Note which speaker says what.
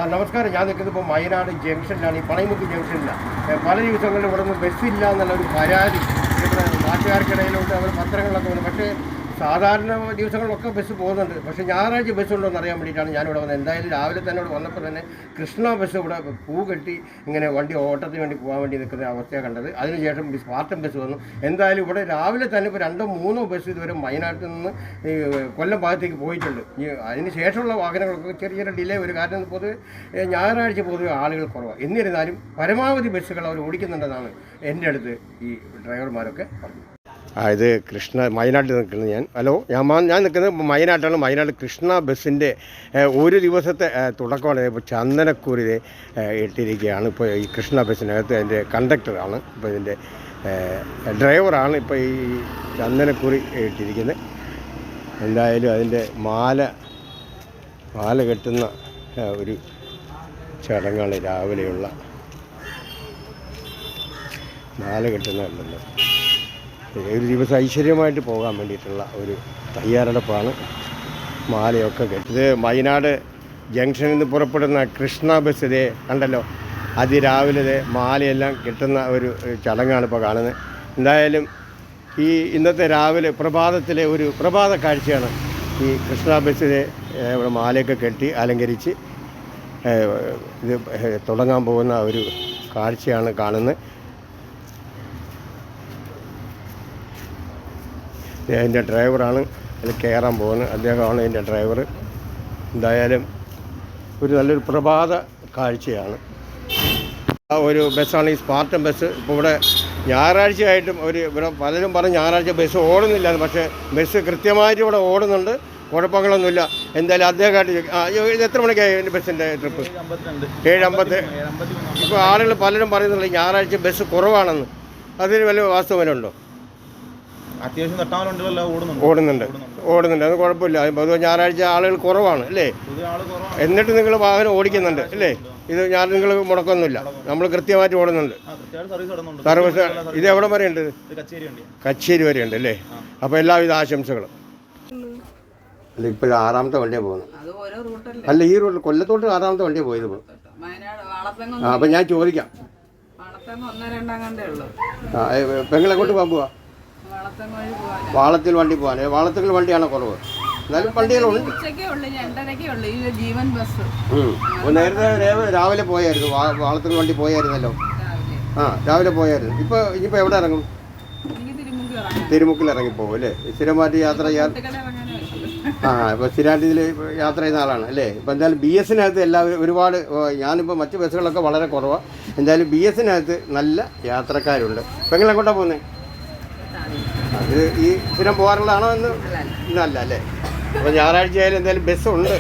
Speaker 1: നമസ്കാരം. ഞാൻ നിൽക്കുന്നത് ഇപ്പോൾ വയനാട് ജംഗ്ഷനിലാണ്. ഈ പണയമുക്ക് ജംഗ്ഷനിലാണ്. പല ദിവസങ്ങളിലും ഇവിടെ നിന്ന് ബസ്സില്ല എന്നുള്ളൊരു പരാതി ഇവിടെ നാട്ടുകാർക്കിടയിലുണ്ട്. അവർ പത്രങ്ങളിലൊക്കെ വന്നു. പക്ഷേ സാധാരണ ദിവസങ്ങളിലൊക്കെ ബസ് പോകുന്നുണ്ട്. പക്ഷേ ഞായറാഴ്ച ബസ് ഉണ്ടോ എന്ന് അറിയാൻ വേണ്ടിയിട്ടാണ് ഞാനിവിടെ വന്നത്. എന്തായാലും രാവിലെ തന്നെ ഇവിടെ വന്നപ്പോൾ തന്നെ കൃഷ്ണ ബസ് ഇവിടെ പൂ കെട്ടി ഇങ്ങനെ വണ്ടി ഓട്ടത്തിന് വേണ്ടി പോകാൻ വേണ്ടി നിൽക്കുന്ന അവസ്ഥയാണ് കണ്ടത്. അതിനുശേഷം സ്പാർട്ടൻ ബസ് വന്നു. എന്തായാലും ഇവിടെ രാവിലെ തന്നെ ഇപ്പോൾ 2-3 ബസ് ഇതുവരെ വയനാട്ടിൽ നിന്ന് ഈ കൊല്ലം ഭാഗത്തേക്ക് പോയിട്ടുണ്ട്. അതിന് ശേഷമുള്ള വാഹനങ്ങളൊക്കെ ചെറിയ ചെറിയ ഡിലേ വരും. കാരണം പൊതുവെ ഞായറാഴ്ച പൊതുവെ ആളുകൾ കുറവാണ്. എന്നിരുന്നാലും പരമാവധി ബസ്സുകൾ അവർ ഓടിക്കുന്നുണ്ടെന്നാണ് എൻ്റെ അടുത്ത് ഈ ഡ്രൈവർമാരൊക്കെ പറഞ്ഞു. ഇത് വയനാട്ടിൽ നിൽക്കുന്നത് ഹലോ ഞാൻ നിൽക്കുന്നത് വയനാട്ടാണ്. വയനാട് കൃഷ്ണ ബസ്സിൻ്റെ ഒരു ദിവസത്തെ തുടക്കമാണ്. ഇപ്പോൾ ചന്ദനക്കൂരിൽ ഇട്ടിരിക്കുകയാണ്. ഇപ്പോൾ ഈ കൃഷ്ണ ബസ്സിനകത്ത് അതിൻ്റെ കണ്ടക്ടറാണ്, ഇപ്പോൾ ഇതിൻ്റെ ഡ്രൈവറാണ് ഇപ്പോൾ ഈ ചന്ദനക്കൂരി ഇട്ടിരിക്കുന്നത്. എന്തായാലും അതിൻ്റെ മാല കെട്ടുന്ന ഒരു ചടങ്ങാണ് രാവിലെയുള്ള മാല കെട്ടുന്നതല്ലല്ലോ. ഒരു ദിവസം ഐശ്വര്യമായിട്ട് പോകാൻ വേണ്ടിയിട്ടുള്ള ഒരു തയ്യാറെടുപ്പാണ്. മാലയൊക്കെ കെട്ടി ഇത് വയനാട് ജംഗ്ഷനിൽ നിന്ന് പുറപ്പെടുന്ന കൃഷ്ണ ബസ് ഇതേ കണ്ടല്ലോ. അതിരാവിലെ മാലയെല്ലാം കെട്ടുന്ന ഒരു ചടങ്ങാണ് ഇപ്പോൾ കാണുന്നത്. എന്തായാലും ഈ ഇന്നത്തെ രാവിലെ പ്രഭാതത്തിലെ ഒരു പ്രഭാത കാഴ്ചയാണ് ഈ കൃഷ്ണ ബസ്സിലെ ഇവിടെ മാലയൊക്കെ കെട്ടി അലങ്കരിച്ച് ഇത് തുടങ്ങാൻ പോകുന്ന ഒരു കാഴ്ചയാണ് കാണുന്നത്. ഇതിൻ്റെ ഡ്രൈവറാണ് അതിൽ കയറാൻ പോകുന്നത്. അദ്ദേഹമാണ് ഇതിൻ്റെ ഡ്രൈവർ. എന്തായാലും ഒരു നല്ലൊരു പ്രഭാത കാഴ്ചയാണ്. ഒരു ബസ്സാണ് ഈ സ്പാർട്ടൻ ബസ്. ഇപ്പോൾ ഇവിടെ ഞായറാഴ്ചയായിട്ടും ഇവിടെ പലരും പറഞ്ഞ് ഞായറാഴ്ച ബസ് ഓടുന്നില്ല. പക്ഷേ ബസ് കൃത്യമായിട്ട് ഇവിടെ ഓടുന്നുണ്ട്, കുഴപ്പങ്ങളൊന്നുമില്ല. എന്തായാലും അദ്ദേഹമായിട്ട് ഇത് എത്ര മണിക്കായി ബസ്സിൻ്റെ ട്രിപ്പ്? 7:50. ഇപ്പോൾ ആളുകൾ പലരും പറയുന്നുണ്ട് ഞായറാഴ്ച ബസ് കുറവാണെന്ന്. അതിന് വല്ല വാസ്തവനുണ്ടോ?
Speaker 2: അത്യാവശ്യം
Speaker 1: ഓടുന്നുണ്ട്. അത് കുഴപ്പമില്ല. പൊതുവെ ഞായറാഴ്ച ആളുകൾ കുറവാണ് അല്ലേ? എന്നിട്ട് നിങ്ങൾ വാഹനം ഓടിക്കുന്നുണ്ട് അല്ലേ? ഇത് നിങ്ങൾ മുടക്കൊന്നുമില്ല, നമ്മൾ കൃത്യമായിട്ട് ഓടുന്നുണ്ട്. സർവീസ് ഇത് എവിടെ വരെ ഉണ്ട്? കച്ചേരി വരെ ഉണ്ട് അല്ലേ? അപ്പോൾ എല്ലാവിധ ആശംസകളും. അല്ല, ഇപ്പോഴും 6ാമത്തെ വണ്ടിയാണ് പോകുന്നത്. അല്ല, ഈ റൂട്ടിൽ കൊല്ലത്തോട്ട് 6ാമത്തെ വണ്ടിയാണ് പോയത്. അപ്പം ഞാൻ ചോദിക്കാം, പെങ്ങളെങ്ങോട്ട് പോകാൻ പോവാ? വാളത്തിൽ വണ്ടി പോകാൻ. വാളത്തിൽ വണ്ടിയാണോ കുറവ്? എന്നാലും വണ്ടികളുണ്ട്. നേരത്തെ രാവിലെ പോയായിരുന്നു, വാളത്തിൽ വണ്ടി പോയായിരുന്നല്ലോ. രാവിലെ പോയായിരുന്നു. ഇനിയിപ്പോൾ എവിടെ ഇറങ്ങും? തിരുമുക്കിൽ ഇറങ്ങിപ്പോകും അല്ലേ? സ്ഥിരമായിട്ട് യാത്ര ചെയ്യാൻ. ഇപ്പോൾ സ്ഥിരമായിട്ട് ഇതിൽ യാത്ര ചെയ്യുന്ന ആളാണ് അല്ലേ? ഇപ്പോൾ എന്തായാലും BS-നകത്ത് എല്ലാവരും ഒരുപാട്, ഞാനിപ്പോൾ മറ്റ് ബസ്സുകളൊക്കെ വളരെ കുറവാണ്. എന്തായാലും BS-നകത്ത് നല്ല യാത്രക്കാരുണ്ട്. പെങ്ങൾ എങ്ങോട്ടാണ് പോകുന്നത്? ഇത് ഈ സ്ഥിരം പോകാറുള്ളതാണോ? ഇന്നല്ല അല്ലേ? അപ്പോൾ ഞായറാഴ്ച ആയാലും എന്തായാലും ബസ്സുണ്ട്.